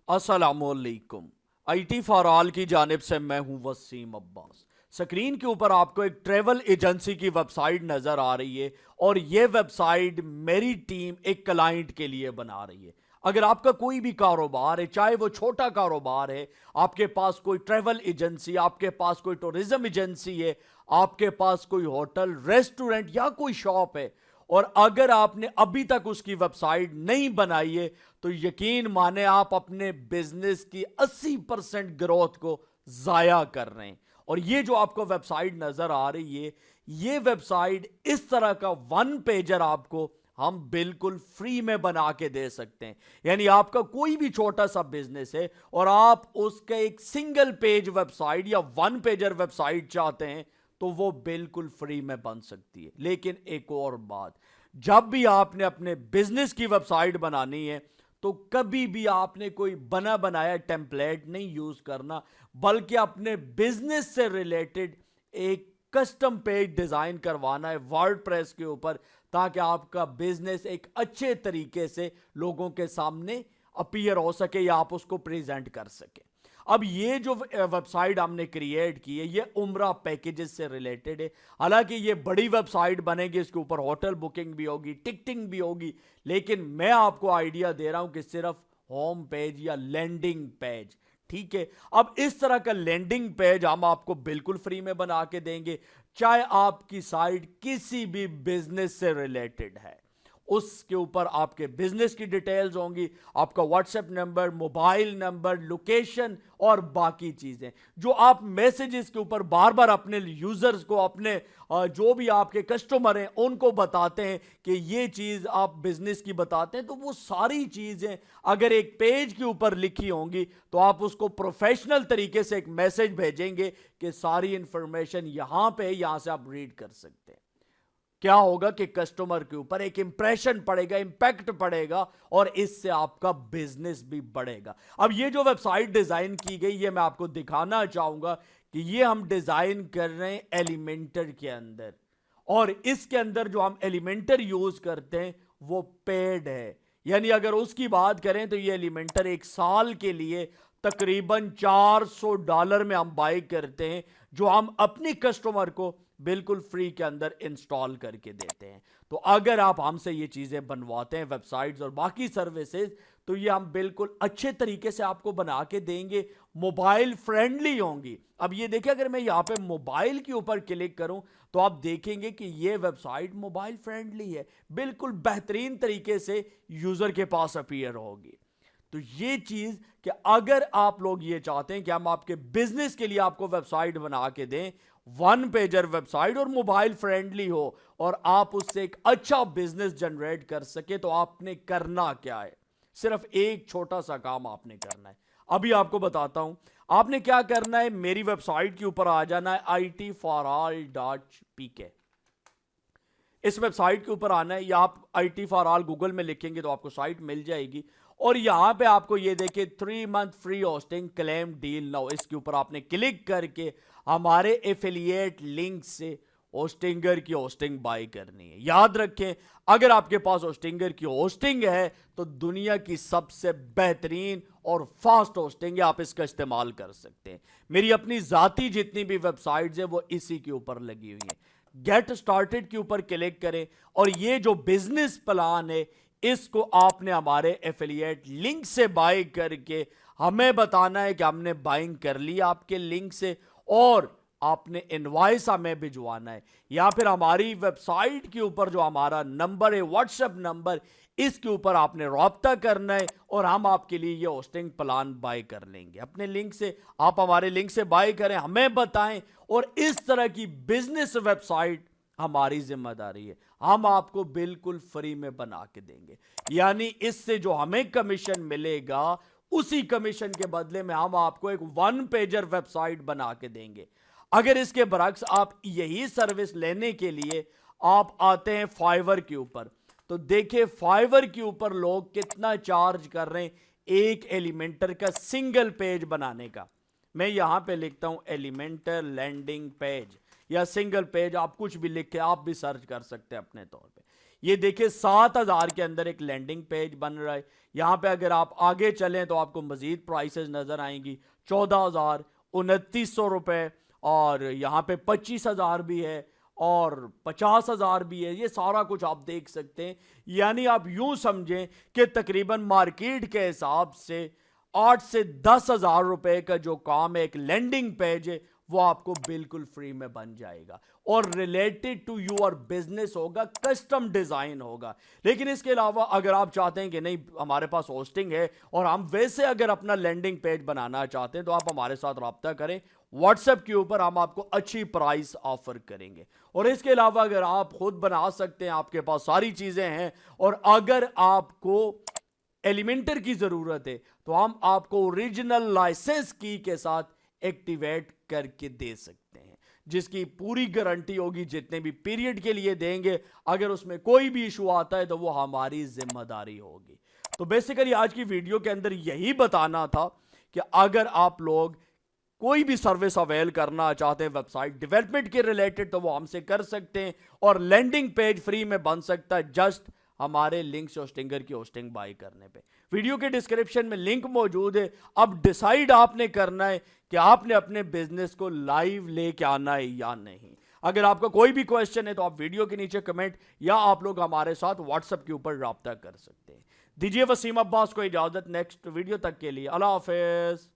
अस्सलामुअलैकुम। IT for all की जानिब से मैं हूं वसीम अब्बास। स्क्रीन के ऊपर आपको एक ट्रैवल एजेंसी की वेबसाइट नजर आ रही है और ये वेबसाइट मेरी टीम एक क्लाइंट के लिए बना रही है। अगर आपका कोई भी कारोबार है, चाहे वो छोटा कारोबार है, आपके पास कोई ट्रैवल एजेंसी, आपके पास कोई टूरिज्म एजेंसी है, आपके पास कोई होटल, रेस्टोरेंट या कोई शॉप है, और अगर आपने अभी तक उसकी वेबसाइट नहीं बनाई है, तो यकीन माने आप अपने बिजनेस की 80% ग्रोथ को जाया कर रहे हैं। और ये जो आपको वेबसाइट नजर आ रही है, ये वेबसाइट इस तरह का वन पेजर आपको हम बिल्कुल फ्री में बना के दे सकते हैं। यानी आपका कोई भी छोटा सा बिजनेस है और आप उसके एक सिंगल पेज वेबसाइट या वन पेजर वेबसाइट चाहते हैं, तो वो बिल्कुल फ्री में बन सकती है। लेकिन एक और बात, जब भी आपने अपने बिजनेस की वेबसाइट बनानी है, तो कभी भी आपने कोई बना बनाया टेम्पलेट नहीं यूज करना, बल्कि अपने बिजनेस से रिलेटेड एक कस्टम पेज डिजाइन करवाना है वर्डप्रेस के ऊपर, ताकि आपका बिजनेस एक अच्छे तरीके से लोगों के सामने अपीयर हो सके या आप उसको प्रेजेंट कर सके। अब ये जो वेबसाइट हमने क्रिएट की है, ये उम्रा पैकेजेस से रिलेटेड है। हालांकि ये बड़ी वेबसाइट बनेगी, इसके ऊपर होटल बुकिंग भी होगी, टिकटिंग भी होगी, लेकिन मैं आपको आइडिया दे रहा हूं कि सिर्फ होम पेज या लैंडिंग पेज, ठीक है। अब इस तरह का लैंडिंग पेज हम आपको बिल्कुल फ्री में बना के देंगे, चाहे आपकी साइट किसी भी बिजनेस से रिलेटेड है। उसके ऊपर आपके बिजनेस की डिटेल्स होंगी, आपका WhatsApp number, mobile number, location और बाकी चीजें जो आप मैसेजेस के ऊपर बार बार अपने यूजर्स को, अपने जो भी आपके कस्टमर हैं उनको बताते हैं कि ये चीज आप बिजनेस की बताते हैं, तो वो सारी चीजें अगर एक पेज के ऊपर लिखी होंगी, तो आप उसको प्रोफेशनल तरीके से एक मैसेज भेजेंगे कि सारी इंफॉर्मेशन यहां पे, यहां से आप रीड कर सकते हैं। क्या होगा कि कस्टमर के ऊपर एक इंप्रेशन पड़ेगा, इंपैक्ट पड़ेगा, और इससे आपका बिजनेस भी बढ़ेगा। अब ये जो वेबसाइट डिजाइन की गई, ये मैं आपको दिखाना चाहूंगा कि ये हम डिजाइन कर रहे हैं एलिमेंटर के अंदर, और इसके अंदर जो हम एलिमेंटर यूज करते हैं वो पेड है। यानी अगर उसकी बात करें तो ये एलिमेंटर एक साल के लिए तकरीबन $400 में हम बाय करते हैं, जो हम अपने कस्टमर को बिल्कुल फ्री के अंदर इंस्टॉल करके देते हैं। तो अगर आप हमसे ये चीजें बनवाते हैं, वेबसाइट्स और बाकी सर्विसेज, तो ये हम बिल्कुल अच्छे तरीके से आपको बना के देंगे, मोबाइल फ्रेंडली होंगी। अब ये देखिए, अगर मैं यहाँ पे मोबाइल के ऊपर क्लिक करूं, तो आप देखेंगे कि ये वेबसाइट मोबाइल फ्रेंडली है, बिल्कुल बेहतरीन तरीके से यूजर के पास अपीयर होगी। तो ये चीज कि अगर आप लोग ये चाहते हैं कि हम आपके बिजनेस के लिए आपको वेबसाइट बना के दें, वन पेजर वेबसाइट और मोबाइल फ्रेंडली हो, और आप उससे एक अच्छा बिजनेस जनरेट कर सके, तो आपने करना क्या है? सिर्फ एक छोटा सा काम आपने करना है। अभी आपको बताता हूं आपने क्या करना है। मेरी वेबसाइट के ऊपर आ जाना है, itforall.pk। इस वेबसाइट के ऊपर आना है, या आप IT फॉर ऑल गूगल में लिखेंगे तो आपको साइट मिल जाएगी। और यहां पे आपको ये देखिए 3 month free hosting claim deal now, इसके ऊपर आपने क्लिक करके हमारे एफिलिएट लिंक से होस्टिंगर की होस्टिंग बाय करनी है। याद रखें, अगर आपके पास होस्टिंगर की होस्टिंग है, तो दुनिया की सबसे बेहतरीन और फास्ट होस्टिंग है, आप इसका इस्तेमाल कर सकते हैं। मेरी अपनी जाती जितनी भी वेबसाइट्स है वो इसी के ऊपर लगी हुई है। गेट स्टार्टेड के ऊपर क्लिक करें, और ये जो बिजनेस प्लान है, इसको आपने हमारे एफिलिएट लिंक से बाय करके हमें बताना है कि हमने बाइंग कर ली आपके लिंक से, और आपने इनवॉइस हमें भिजवाना है, या फिर हमारी वेबसाइट के ऊपर जो हमारा नंबर है, व्हाट्सएप नंबर, इसके ऊपर आपने रब्ता करना है, और हम आपके लिए ये होस्टिंग प्लान बाय कर लेंगे अपने लिंक से। आप हमारे लिंक से बाय करें, हमें बताएं, और इस तरह की बिजनेस वेबसाइट हमारी जिम्मेदारी है, हम आपको बिल्कुल फ्री में बना के देंगे। यानी इससे जो हमें कमीशन मिलेगा, उसी कमीशन के बदले में हम आपको एक वन पेजर वेबसाइट बना के देंगे। अगर इसके बरक्स आप यही सर्विस लेने के लिए आप आते हैं फाइवर के ऊपर, तो देखिए फाइवर के ऊपर लोग कितना चार्ज कर रहे हैं एक एलिमेंटर का सिंगल पेज बनाने का। मैं यहां पे लिखता हूं एलिमेंटर लैंडिंग पेज या सिंगल पेज, आप कुछ भी लिख के आप भी सर्च कर सकते हैं अपने तौर पे। ये देखिए 7,000 के अंदर एक लैंडिंग पेज बन रहा है। यहां पे अगर आप आगे चलें तो आपको मजीद प्राइसेस नजर आएंगी, 14,000, 2900 रुपए, और यहां पे 25,000 भी है और 50,000 भी है। ये सारा कुछ आप देख सकते हैं। यानी आप यूं समझें कि तकरीबन मार्केट के हिसाब से 8 से 10,000 रुपए का जो काम है, एक लैंडिंग पेज है, वो आपको बिल्कुल फ्री में बन जाएगा और रिलेटेड टू योर बिजनेस होगा, कस्टम डिजाइन होगा। लेकिन इसके अलावा अगर आप चाहते हैं कि नहीं हमारे पास होस्टिंग है और हम वैसे अगर अपना लैंडिंग पेज बनाना चाहते हैं, तो आप हमारे साथ राब्ता करें व्हाट्सएप के ऊपर, हम आपको अच्छी प्राइस ऑफर करेंगे। और इसके अलावा अगर आप खुद बना सकते हैं, आपके पास सारी चीजें हैं, और अगर आपको एलिमेंटर की जरूरत है, तो हम आपको ओरिजिनल लाइसेंस की के साथ एक्टिवेट करके दे सकते हैं, जिसकी पूरी गारंटी होगी, जितने भी पीरियड के लिए देंगे। अगर उसमें कोई भी इशू आता है तो वो हमारी जिम्मेदारी होगी। तो बेसिकली आज की वीडियो के अंदर यही बताना था कि अगर आप लोग कोई भी सर्विस अवेल करना चाहते हैं वेबसाइट डेवलपमेंट के रिलेटेड, तो वो हमसे कर सकते हैं और लैंडिंग पेज फ्री में बन सकता है, जस्ट हमारे लिंक्स होस्टिंगर की होस्टिंग बाय करने पे। वीडियो के डिस्क्रिप्शन में लिंक मौजूद है। अब डिसाइड आपने करना है कि आपने अपने बिजनेस को लाइव लेके आना है या नहीं। अगर आपका कोई भी क्वेश्चन है तो आप वीडियो के नीचे कमेंट या आप लोग हमारे साथ व्हाट्सएप के ऊपर राब्ता कर सकते हैं। दीजिए वसीम अब्बास को इजाजत, नेक्स्ट वीडियो तक के लिए अल्लाह हाफिज।